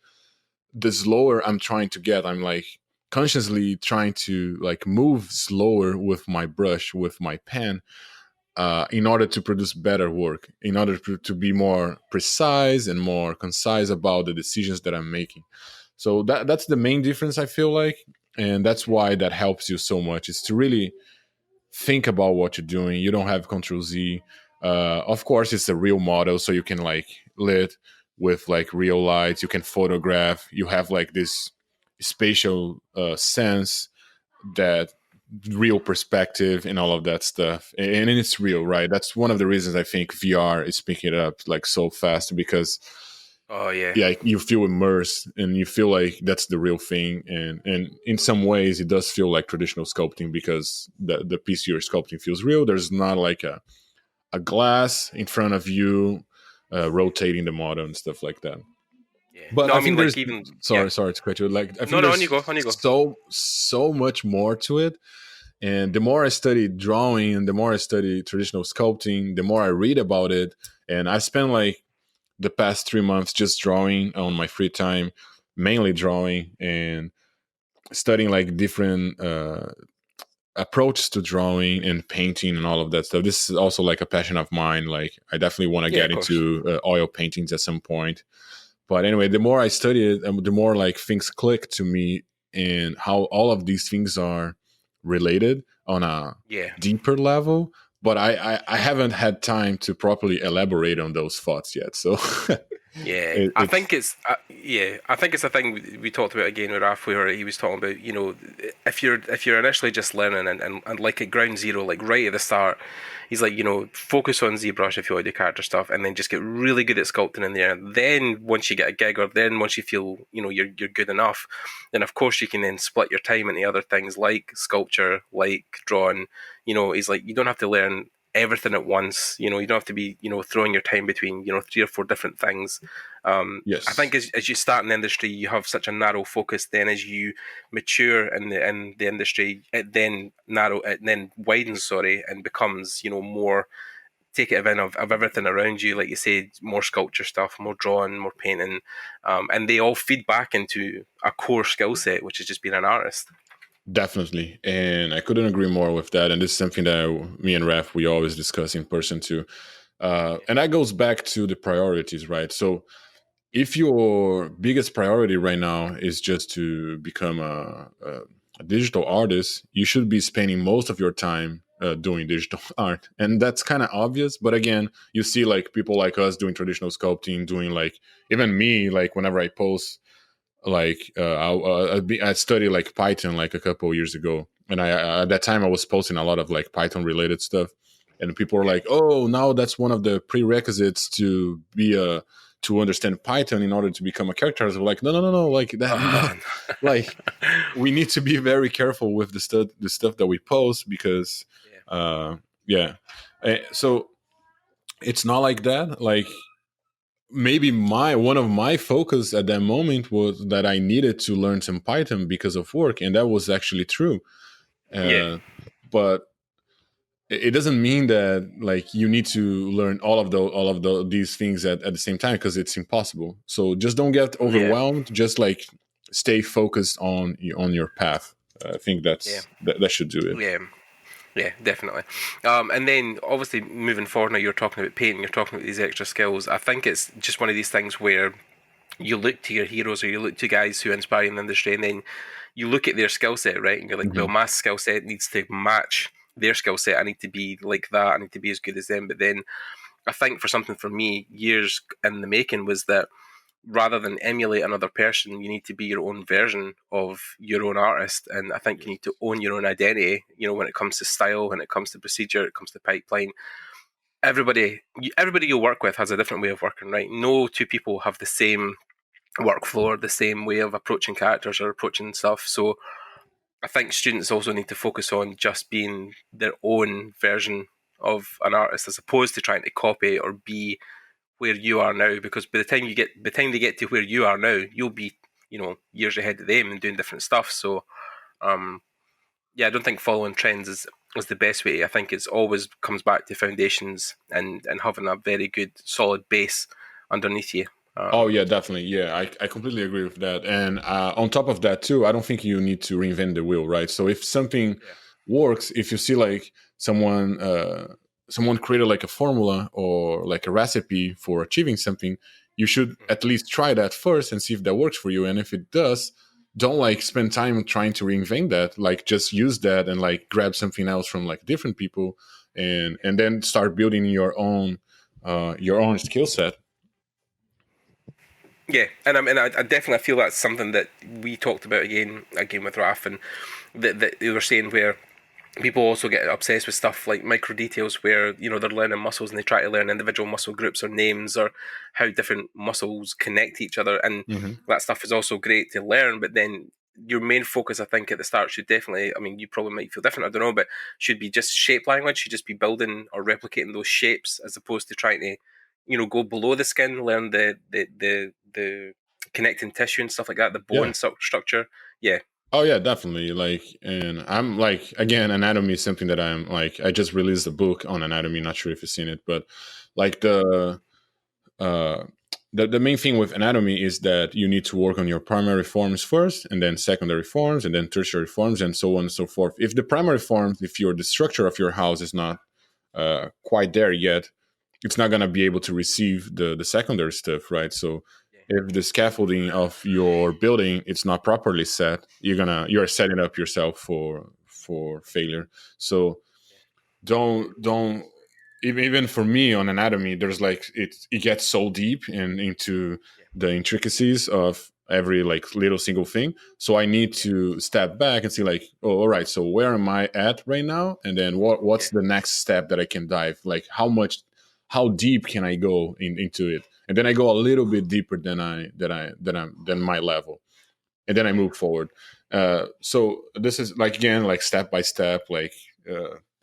the slower I'm trying to get. I'm like consciously trying to like move slower with my brush, with my pen, in order to produce better work, in order to be more precise and more concise about the decisions that I'm making. So that's the main difference, I feel like, and that's why that helps you so much. Is to really think about what you're doing. You don't have Control Z. Of course, it's a real model, so you can like lit with like real lights. You can photograph. You have like this spatial sense, that real perspective and all of that stuff, and it's real, right? That's one of the reasons I think VR is picking it up like so fast, because Oh yeah. yeah, you feel immersed and you feel like that's the real thing, and in some ways it does feel like traditional sculpting, because the piece you're sculpting feels real. There's not like a glass in front of you rotating the model and stuff like that. Yeah. But No, I I mean think like there's, even yeah. sorry to cut you, like I No, think no, on you there's go, on you go. so much more to it. And the more I study drawing and the more I study traditional sculpting, the more I read about it. And I spent like the past 3 months just drawing on my free time, mainly drawing and studying like different approaches to drawing and painting and all of that stuff. This is also like a passion of mine. Like I definitely want to Yeah, get of course. into oil paintings at some point. But anyway, the more I study it, the more like things click to me, and how all of these things are related on a Yeah. deeper level. But I haven't had time to properly elaborate on those thoughts yet. So Yeah, I it's think it's yeah, I think it's a thing we talked about again with Raf, where he was talking about, you know, if you're initially just learning and like at ground zero, like right at the start, he's like, you know, focus on ZBrush if you want to do character stuff, and then just get really good at sculpting in there. Then once you get a gig, or then once you feel, you know, you're good enough, then of course you can then split your time into other things like sculpture, like drawing. You know, he's like, you don't have to learn everything at once. You know, you don't have to be, you know, throwing your time between, you know, 3 or 4 different things. I yes, think as you start in the industry, you have such a narrow focus. Then as you mature in the industry, it then widens, sorry, and becomes, you know, more takeative in of everything around you. Like you said, more sculpture stuff, more drawing, more painting, and they all feed back into a core skill set, which is just being an artist. definitely. And I couldn't agree more with that. And this is something that me and Raf, we always discuss in person too. And that goes back to the priorities, right? So if your biggest priority right now is just to become a digital artist, you should be spending most of your time doing digital art. And that's kind of obvious. But again, you see like people like us doing traditional sculpting, doing like, even me, like whenever I post, like I studied like Python like a couple of years ago. And at that time I was posting a lot of like Python related stuff. And people were Yeah. like, oh, now that's one of the prerequisites to be a to understand Python in order to become a character. I was like, no, like that, Oh, like we need to be very careful with the stuff that we post, because, yeah. uh, yeah. So it's not like that. Like maybe my one of my focus at that moment was that I needed to learn some Python because of work, and that was actually true. Yeah. Uh, but it doesn't mean that like you need to learn all of these things at the same time, because it's impossible. So just don't get Yeah. overwhelmed, just like stay focused on your path. I think Yeah. that should do it. Yeah. Yeah, definitely. And then obviously moving forward now, you're talking about painting, you're talking about these extra skills. I think it's just one of these things where you look to your heroes, or you look to guys who inspire you in the industry, and then you look at their skill set, right, and you're like, well, Hmm. my skill set needs to match their skill set. I need to be like that. I need to be as good as them. But then I think for something for me, years in the making was that rather than emulate another person, you need to be your own version of your own artist. And I think you need to own your own identity, when it comes to style, when it comes to procedure, it comes to pipeline. Everybody you work with has a different way of working, right? No two people have the same workflow or the same way of approaching characters or approaching stuff. So I think students also need to focus on just being their own version of an artist as opposed to trying to copy or be where you are now, because by the time they get to where you are now, you'll be years ahead of them and doing different stuff. So um yeah, I don't think following trends is the best way. I think it's always comes back to foundations and having a very good solid base underneath you. Oh yeah, definitely. Yeah, I completely agree with that. And on top of that too, I don't think you need to reinvent the wheel, right? So if something Yeah. works, if you see like someone created like a formula or like a recipe for achieving something, you should at least try that first and see if that works for you. And if it does, don't like spend time trying to reinvent that. Like just use that and like grab something else from like different people, and then start building your own skill set. Yeah, and I definitely feel that's something that we talked about again with Raf, and that they were saying where people also get obsessed with stuff like micro details where they're learning muscles and they try to learn individual muscle groups or names or how different muscles connect to each other, and Hmm. that stuff is also great to learn. But then your main focus, I think, at the start should definitely, I mean, you probably might feel different, I don't know, but should be just shape language. Should just be building or replicating those shapes as opposed to trying to go below the skin, learn the connecting tissue and stuff like that, the Yeah. bone structure. Yeah. Oh yeah, definitely. Like, and I'm like, again, anatomy is something that I'm like. I just released a book on anatomy. Not sure if you've seen it, but like uh, the main thing with anatomy is that you need to work on your primary forms first, and then secondary forms, and then tertiary forms, and so on and so forth. If the primary forms, if the structure of your house is not quite there yet, it's not gonna be able to receive the secondary stuff, right? So if the scaffolding of your building it's not properly set, you're setting up yourself for failure. So don't even for me on anatomy, there's like it gets so deep and into the intricacies of every like little single thing. So I need to step back and see like, oh, all right, so where am I at right now, and then Yeah. what's the next step that I can dive, like how deep can I go into it, and then I go a little bit deeper than my level, and then I Yeah. move forward. So this is like, again, like step by step, like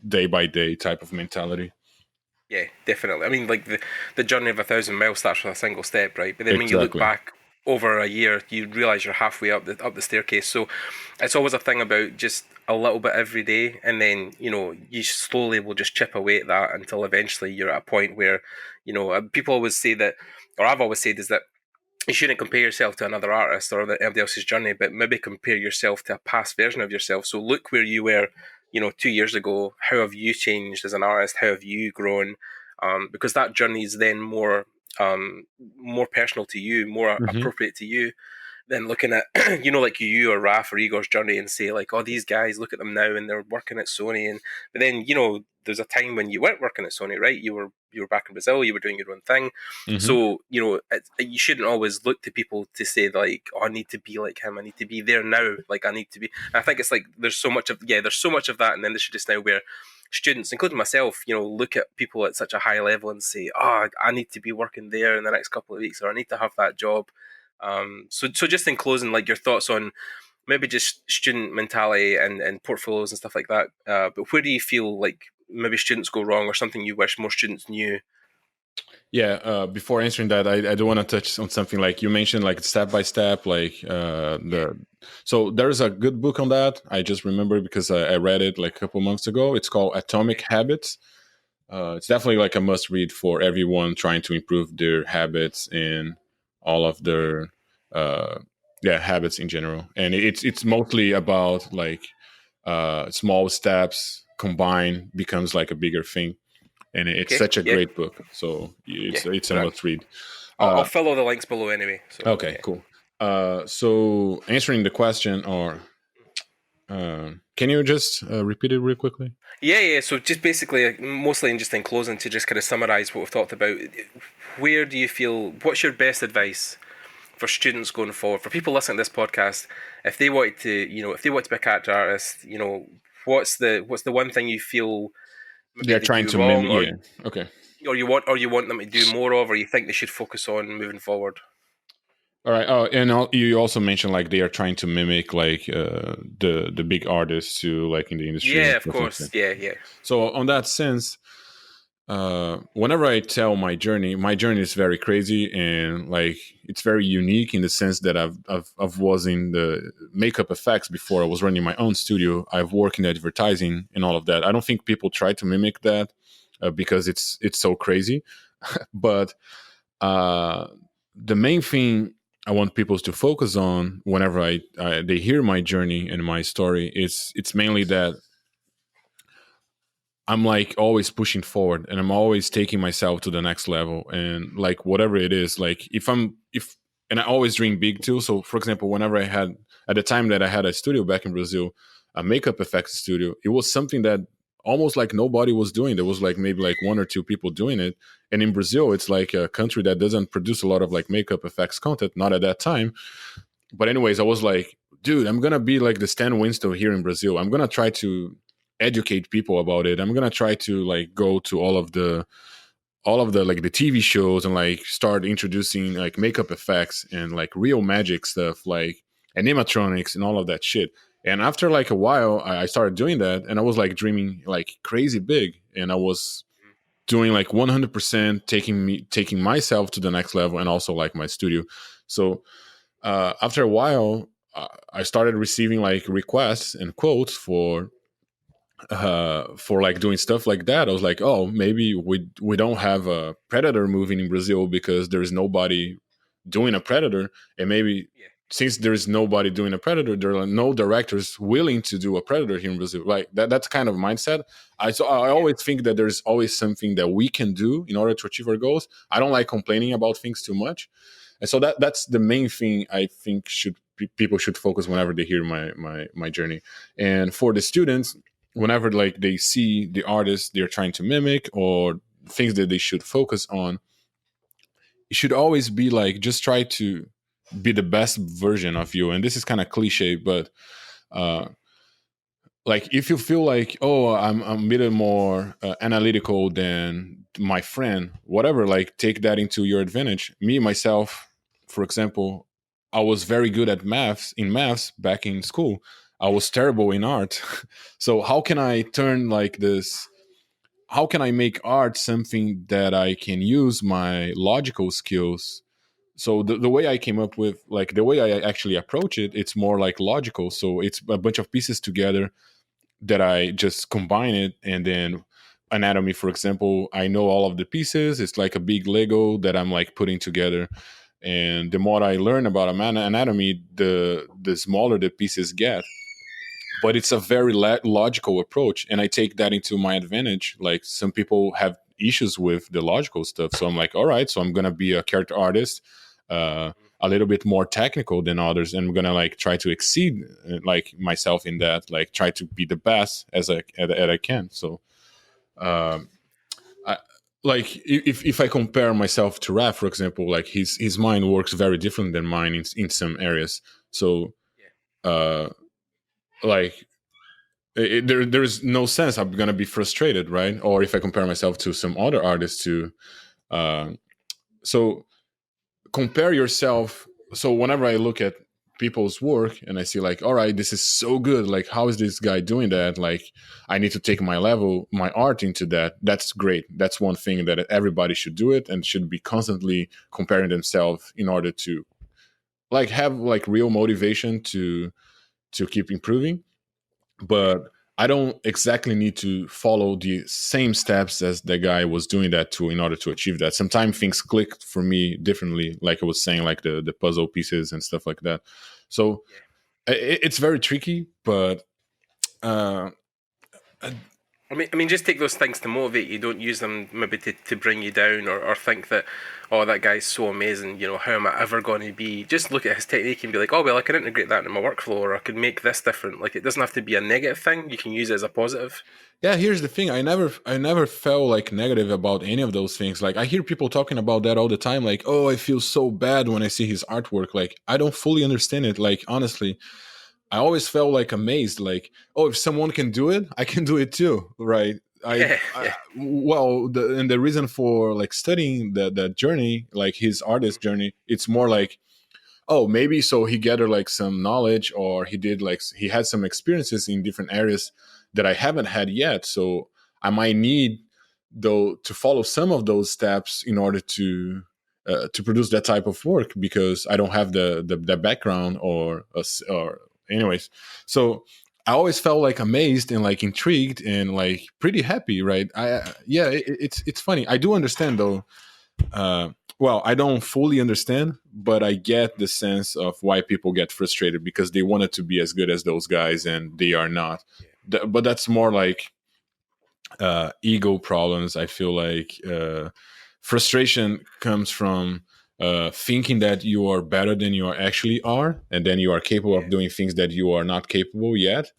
day by day type of mentality. Yeah, definitely. I mean, like the journey of 1,000 miles starts with a single step, right? But then when you look Exactly. back over a year, you realize you're halfway up the staircase. So it's always a thing about just a little bit every day, and then you slowly will just chip away at that until eventually you're at a point where people always say that, or I've always said is that you shouldn't compare yourself to another artist or anybody else's journey, but maybe compare yourself to a past version of yourself. So look where you were, 2 years ago. How have you changed as an artist? How have you grown? Because that journey is then more personal to you, more Hmm. appropriate to you than looking at like you or Raf or Igor's journey and say like, oh, these guys, look at them now and they're working at Sony. And but then there's a time when you weren't working at Sony, right? You were back in Brazil, you were doing your own thing. Hmm. So you shouldn't always look to people to say like, oh, I need to be like him, I need to be there now, like I need to be. And I think it's like there's so much of that in the industry just now where students, including myself, look at people at such a high level and say, oh, I need to be working there in the next couple of weeks, or I need to have that job. So just in closing, like your thoughts on maybe just student mentality and portfolios and stuff like that. But where do you feel like maybe students go wrong, or something you wish more students knew? Yeah. Before answering that, I do want to touch on something like you mentioned, like step by step, like Yeah. So there's a good book on that. I just remember because I read it like a couple months ago. It's called Atomic Okay. Habits. It's definitely like a must read for everyone trying to improve their habits and all of Okay. their uh, yeah, habits in general. And it's mostly about like small steps combined becomes like a bigger thing. And it's Okay. such a Yeah. great book. So Yeah. it's a Grand. must read. I'll Uh, fill all the links below anyway. So okay, yeah. cool. So answering the question, or Can you just repeat it real quickly? Yeah. So just basically, mostly, and just in closing, to just kind of summarize what we've talked about, where do you feel? What's your best advice for students going forward? For people listening to this podcast, if they wanted to, if they want to be a character artist, what's the one thing you feel maybe They're they trying do to wrong, mimic. Yeah. Okay. or you want them to do more of, or you think they should focus on moving forward? All right. Oh, and you also mentioned like they are trying to mimic like the big artists who like in the industry Yeah, and of stuff like course. that. Yeah. So on that sense, whenever I tell my journey is very crazy and like it's very unique in the sense that I've was in the makeup effects before I was running my own studio. I've worked in advertising and all of that. I don't think people try to mimic that because it's so crazy. But uh, the main thing I want people to focus on whenever they hear my journey and my story, it's mainly that I'm like always pushing forward and I'm always taking myself to the next level. And like whatever it is, like if and I always dream big too. So for example, whenever I had at the time that I had a studio back in Brazil, a makeup effects studio, it was something that almost like nobody was doing. There was like maybe like one or two people doing it. And in Brazil, it's like a country that doesn't produce a lot of like makeup effects content, not at that time. But anyways, I was like, dude, I'm gonna be like the Stan Winston here in Brazil. I'm gonna try to educate people about it. I'm gonna try to like go to all of the like the TV shows and like start introducing like makeup effects and like real magic stuff like animatronics and all of that shit. And after like a while, I started doing that, and I was like dreaming like crazy big, and I was doing like 100% taking myself to the next level, and also like my studio. So after a while, I started receiving like requests and quotes for like doing stuff like that. I was like, oh, maybe we don't have a Predator movie in Brazil because there's nobody doing a Predator, and maybe Yeah. since there's nobody doing a Predator, there are no directors willing to do a Predator here in Brazil. Like that's kind of mindset. I Yeah. always think that there's always something that we can do in order to achieve our goals. I don't like complaining about things too much, and so that's the main thing I think people should focus whenever they hear my journey. And for the students, whenever like they see the artist they're trying to mimic or things that they should focus on, it should always be like just try to be the best version of you. And this is kind of cliche, but uh like if you feel like, oh, I'm a bit more analytical than my friend, whatever, like take that into your advantage. Me myself, for example, I was very good at maths back in school. I was terrible in art. So how can I turn like this, how can I make art something that I can use my logical skills? So the way I came up with like the way I actually approach it, it's more like logical. So it's a bunch of pieces together that I just combine it. And then anatomy, for example, I know all of the pieces. It's like a big Lego that I'm like putting together. And the more I learn about anatomy, the smaller the pieces get. But it's a very logical approach, and I take that into my advantage. Like some people have issues with the logical stuff, so I'm like, all right, so I'm gonna be a character artist, a little bit more technical than others, and I'm gonna like try to exceed like myself in that, like try to be the best as I can. So um I, like if I compare myself to Raf, for example, like his mind works very different than mine in some areas. So Yeah. uh like there's no sense I'm gonna be frustrated, right? Or if I compare myself to some other artists too. uh, so compare yourself. So whenever I look at people's work and I see like, all right, this is so good, like how is this guy doing that? Like I need to take my art into that. That's great. That's one thing that everybody should do it and should be constantly comparing themselves in order to like have like real motivation to keep improving. Yeah. But I don't exactly need to follow the same steps as the guy was doing that to in order to achieve that. Sometimes things click for me differently, like I was saying, like the puzzle pieces and stuff like that. So Yeah. it's very tricky, but uh, I mean, just take those things to motivate you. Don't use them maybe to bring you down, or think that, oh, that guy's so amazing. You know, how am I ever going to be? Just look at his technique and be like, oh well, I can integrate that into my workflow, or I can make this different. Like, it doesn't have to be a negative thing. You can use it as a positive. Yeah, here's the thing. I never felt like negative about any of those things. Like I hear people talking about that all the time. Like, oh, I feel so bad when I see his artwork. Like I don't fully understand it. Like honestly, I always felt like amazed. Like, oh, if someone can do it, I can do it too, right? Yeah, yeah, Well, and the reason for like studying the journey, like his artist journey, it's more like, oh, maybe so he gathered like some knowledge, or he did like he had some experiences in different areas that I haven't had yet. So I might need though to follow some of those steps in order to produce that type of work, because I don't have the background or anyways. So I always felt like amazed and like intrigued and like pretty happy, right? Yeah, it's funny. I do understand though. Uh, well, I don't fully understand, but I get the sense of why people get frustrated because they wanted to be as good as those guys and they are not. But that's more like ego problems. I feel like frustration comes from thinking that you are better than you actually are, and then you are capable yeah, of doing things that you are not capable yet.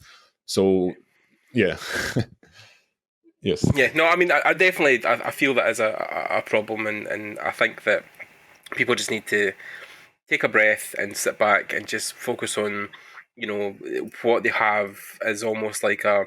So, yeah. Yes. yeah. No, I mean, I definitely, I feel that as a problem, and I think that people just need to take a breath and sit back and just focus on, you know, what they have as almost like a,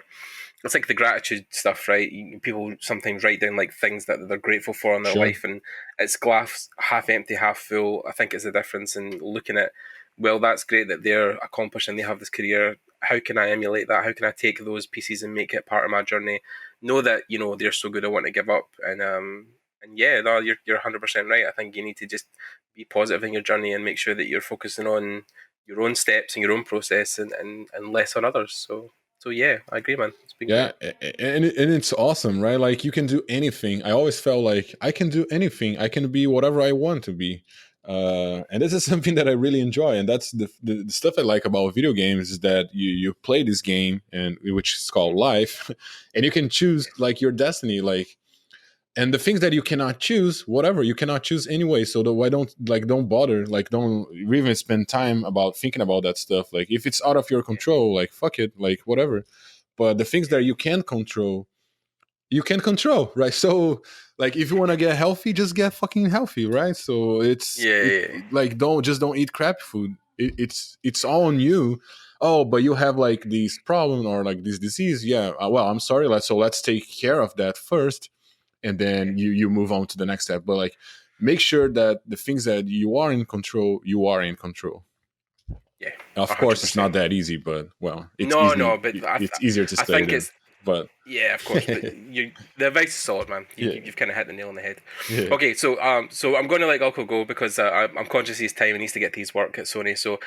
it's like the gratitude stuff, right? People sometimes write down like things that they're grateful for in their Sure. life, and it's glass half empty, half full. I think is the difference in looking at, well, that's great that they're accomplished and they have this career. How can I emulate that? How can I take those pieces and make it part of my journey? Know that, you know, they're so good, I want to give up. And yeah, no, you're 100% right. I think you need to just be positive in your journey and make sure that you're focusing on your own steps and your own process, and less on others. So yeah, I agree, man. It's been Yeah, great. and it's awesome, right? Like you can do anything. I always felt like I can do anything. I can be whatever I want to be. And this is something that I really enjoy, and that's the stuff I like about video games is that you play this game, and which is called life, and you can choose like your destiny. Like, and the things that you cannot choose, whatever, you cannot choose anyway. So why don't bother, like don't even spend time about thinking about that stuff. Like if it's out of your control, like fuck it, like whatever. But the things that you can control, right? So like if you want to get healthy, just get fucking healthy, right? So Yeah, yeah, yeah. like don't eat crap food. It's all on you. Oh, but you have like these problem or like this disease. Yeah, well, I'm sorry. Let's take care of that first, and then you move on to the next step. But like make sure that the things that you are in control, you are in control. Yeah, Of course, it's not 100%. that easy, but well, it's No, easy. no, but It's easier to I study think than, it's, but yeah, of course. But the advice is solid, man. yeah, You've kind of hit the nail on the head. yeah. Okay, so I'm going to let Glauco go because I'm conscious of his time. He needs to get to his work at Sony. So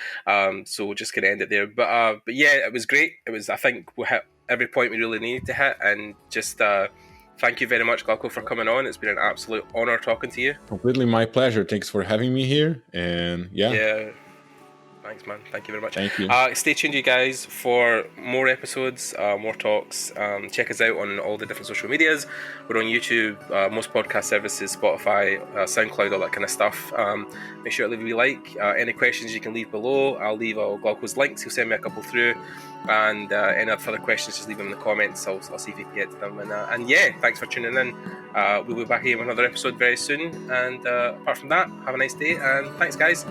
we're just gonna end it there. But yeah, it was great. It was. I think we hit every point we really needed to hit, and just thank you very much, Glauco, for coming on. It's been an absolute honor talking to you. Completely my pleasure. Thanks for having me here, and yeah, Yeah. Thanks, man. Thank you very much. thank you. Stay tuned, you guys, for more episodes, more talks. Check us out on all the different social medias. We're on YouTube, most podcast services, Spotify, SoundCloud, all that kind of stuff. Make sure to leave a wee like. Any questions you can leave below. I'll leave all Glauco's links. He'll send me a couple through. And any further questions, just leave them in the comments. I'll see if we can get to them. And yeah, thanks for tuning in. We'll be back here with another episode very soon. And apart from that, have a nice day. And thanks, guys.